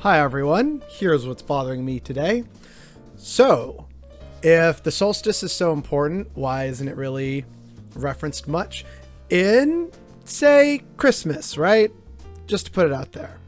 Hi everyone, here's what's bothering me today. So, if the solstice is so important, why isn't it really referenced much in, say, Christmas, right? Just to put it out there.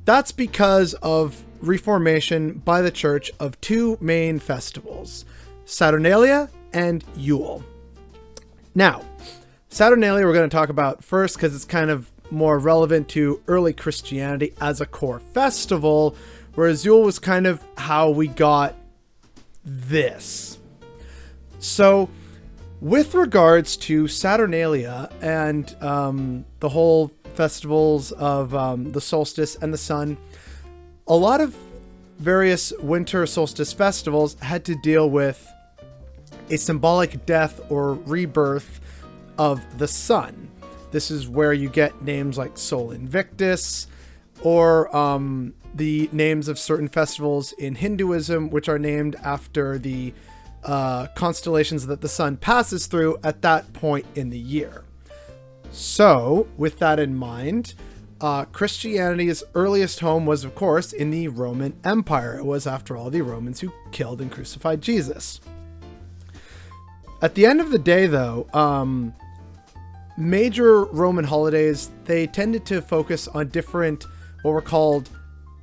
That's because of reformation by the church of two main festivals, Saturnalia and Yule. Now, Saturnalia we're going to talk about first because it's kind of more relevant to early Christianity as a core festival, whereas Yule was kind of how we got this. So, with regards to Saturnalia and the whole festivals of the solstice and the sun, a lot of various winter solstice festivals had to deal with a symbolic death or rebirth of the sun. This is where you get names like Sol Invictus, or the names of certain festivals in Hinduism, which are named after the constellations that the sun passes through at that point in the year. So, with that in mind, Christianity's earliest home was, of course, in the Roman Empire. It was, after all, the Romans who killed and crucified Jesus. At the end of the day, though, major Roman holidays, they tended to focus on different, what were called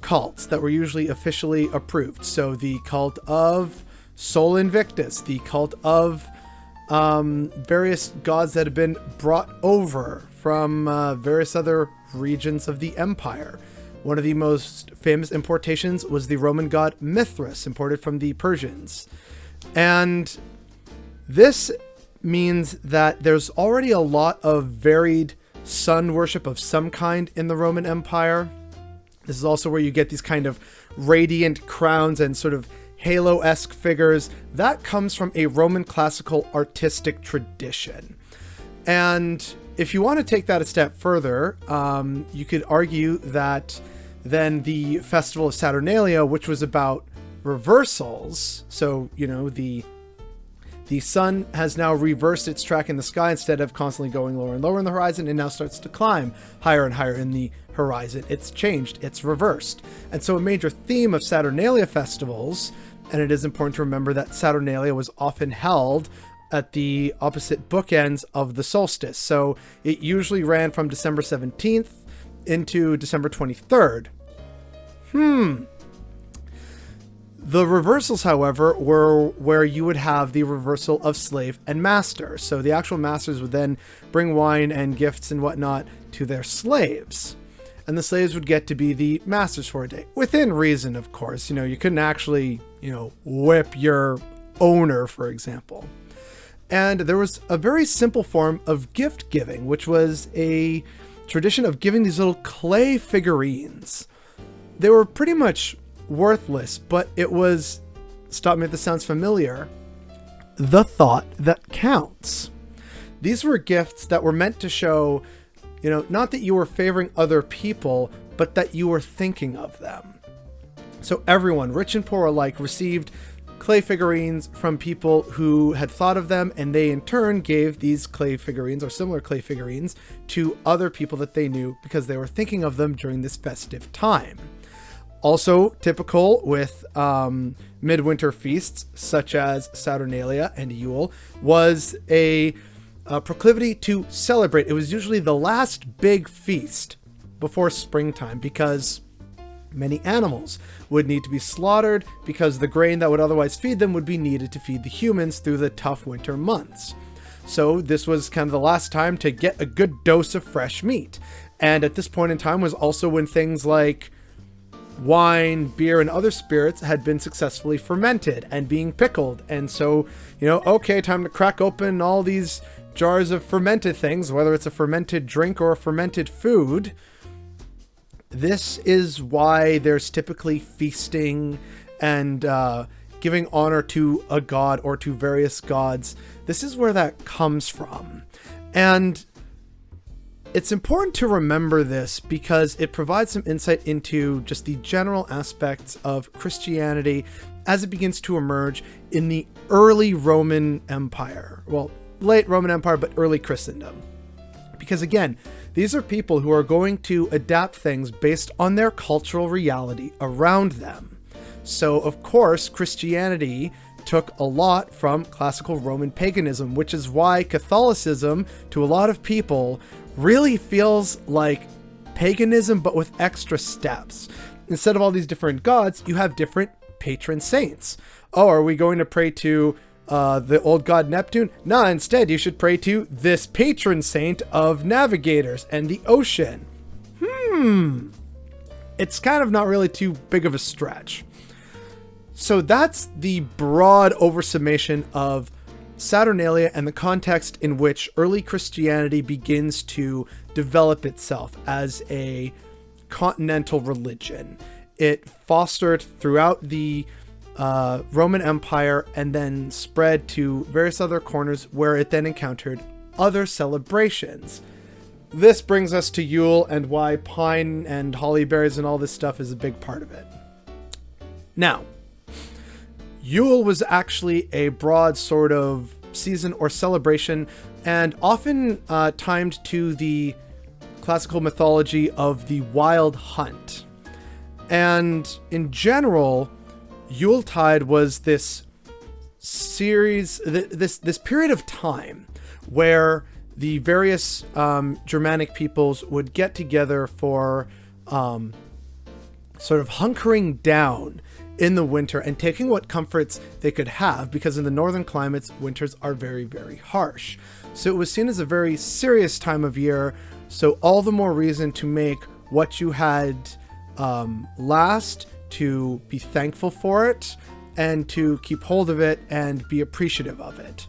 cults that were usually officially approved. So the cult of Sol Invictus, the cult of various gods that had been brought over from various other regions of the empire. One of the most famous importations was the Roman god Mithras, imported from the Persians. And this means that there's already a lot of varied sun worship of some kind in the Roman Empire. This is also where you get these kind of radiant crowns and sort of halo-esque figures. That comes from a Roman classical artistic tradition. And if you want to take that a step further, you could argue that then the festival of Saturnalia, which was about reversals, so, you know, the sun has now reversed its track in the sky. Instead of constantly going lower and lower in the horizon, it now starts to climb higher and higher in the horizon. It's changed, it's reversed. And so a major theme of Saturnalia festivals, and it is important to remember that Saturnalia was often held at the opposite bookends of the solstice. So it usually ran from December 17th into December 23rd. The reversals, however, were where you would have the reversal of slave and master. So the actual masters would then bring wine and gifts and whatnot to their slaves. And the slaves would get to be the masters for a day. Within reason, of course. You know, you couldn't actually, whip your owner, for example. And there was a very simple form of gift giving, which was a tradition of giving these little clay figurines. They were pretty much worthless, but it was, stop me if this sounds familiar, the thought that counts. These were gifts that were meant to show, not that you were favoring other people, but that you were thinking of them. So everyone, rich and poor alike, received clay figurines from people who had thought of them, and they in turn gave these clay figurines or similar clay figurines to other people that they knew because they were thinking of them during this festive time. Also typical with midwinter feasts such as Saturnalia and Yule was a proclivity to celebrate. It was usually the last big feast before springtime because many animals would need to be slaughtered because the grain that would otherwise feed them would be needed to feed the humans through the tough winter months. So this was kind of the last time to get a good dose of fresh meat. And at this point in time was also when things like wine, beer, and other spirits had been successfully fermented and being pickled. And so, okay, time to crack open all these jars of fermented things, whether it's a fermented drink or a fermented food. This is why there's typically feasting and giving honor to a god or to various gods. This is where that comes from. And it's important to remember this because it provides some insight into just the general aspects of Christianity as it begins to emerge in the early Roman Empire. Well, late Roman Empire, but early Christendom. Because again, these are people who are going to adapt things based on their cultural reality around them. So of course, Christianity took a lot from classical Roman paganism, which is why Catholicism, to a lot of people, really feels like paganism, but with extra steps. Instead of all these different gods, you have different patron saints. Oh, are we going to pray to the old god Neptune? Nah, instead you should pray to this patron saint of navigators and the ocean. It's kind of not really too big of a stretch. So that's the broad oversummation of Saturnalia and the context in which early Christianity begins to develop itself as a continental religion. It fostered throughout the Roman Empire and then spread to various other corners where it then encountered other celebrations. This brings us to Yule and why pine and holly berries and all this stuff is a big part of it. Now, Yule was actually a broad sort of season or celebration, and often timed to the classical mythology of the wild hunt. And in general, Yuletide was this series, this period of time where the various Germanic peoples would get together for sort of hunkering down in the winter and taking what comforts they could have, because in the northern climates, winters are very, very harsh. So it was seen as a very serious time of year. So all the more reason to make what you had last, to be thankful for it and to keep hold of it and be appreciative of it.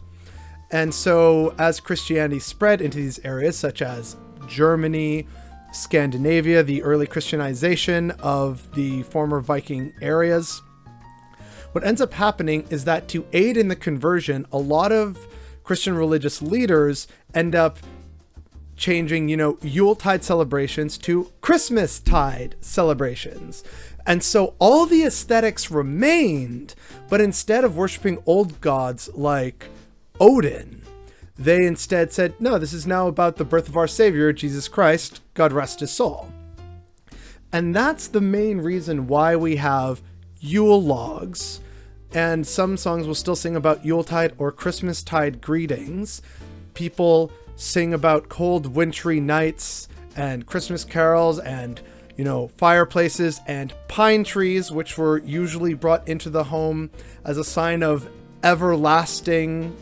And so as Christianity spread into these areas such as Germany, Scandinavia, the early Christianization of the former Viking areas, what ends up happening is that to aid in the conversion, a lot of Christian religious leaders end up changing, Yuletide celebrations to Christmastide celebrations. And so all the aesthetics remained, but instead of worshiping old gods like Odin, they instead said, no, this is now about the birth of our Savior, Jesus Christ, God rest his soul. And that's the main reason why we have Yule logs. And some songs will still sing about Yuletide or Christmastide greetings. People sing about cold wintry nights and Christmas carols and, fireplaces and pine trees, which were usually brought into the home as a sign of everlasting,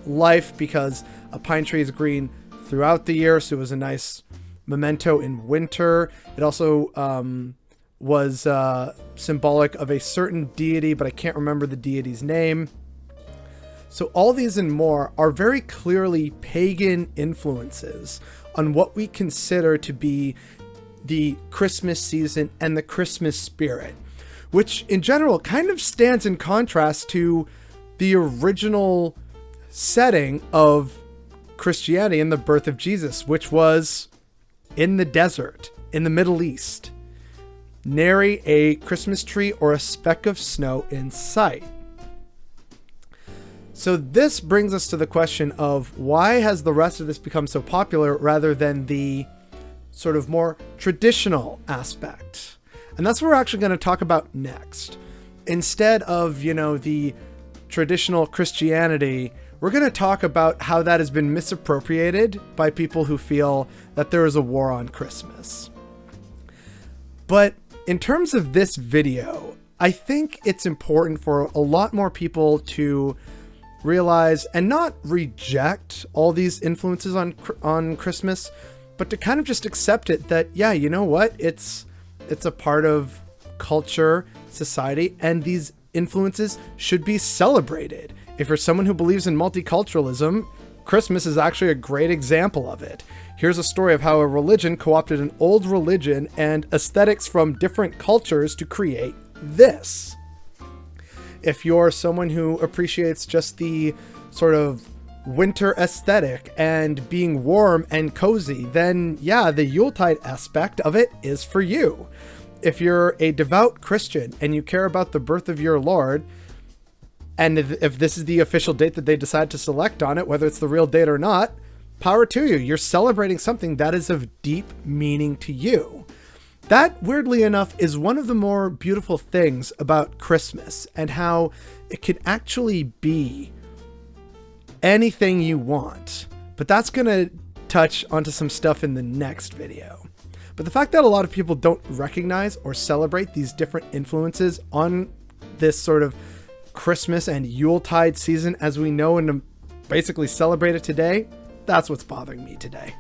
life, because a pine tree is green throughout the year. So it was a nice memento in winter. It also was symbolic of a certain deity, but I can't remember the deity's name. So all these and more are very clearly pagan influences on what we consider to be the Christmas season and the Christmas spirit, which in general kind of stands in contrast to the original setting of Christianity and the birth of Jesus, which was in the desert, in the Middle East. Nary a Christmas tree or a speck of snow in sight. So this brings us to the question of why has the rest of this become so popular rather than the sort of more traditional aspect? And that's what we're actually going to talk about next. Instead of, the traditional Christianity, we're going to talk about how that has been misappropriated by people who feel that there is a war on Christmas. But in terms of this video, I think it's important for a lot more people to realize and not reject all these influences on Christmas, but to kind of just accept it that, yeah, you know what? It's a part of culture, society, and these influences should be celebrated. If you're someone who believes in multiculturalism, Christmas is actually a great example of it. Here's a story of how a religion co-opted an old religion and aesthetics from different cultures to create this. If you're someone who appreciates just the sort of winter aesthetic and being warm and cozy, then yeah, the Yuletide aspect of it is for you. If you're a devout Christian and you care about the birth of your Lord, and if this is the official date that they decide to select on it, whether it's the real date or not, power to you. You're celebrating something that is of deep meaning to you. That, weirdly enough, is one of the more beautiful things about Christmas, and how it can actually be anything you want. But that's going to touch onto some stuff in the next video. But the fact that a lot of people don't recognize or celebrate these different influences on this sort of Christmas and Yuletide season as we know and basically celebrate it today, that's what's bothering me today.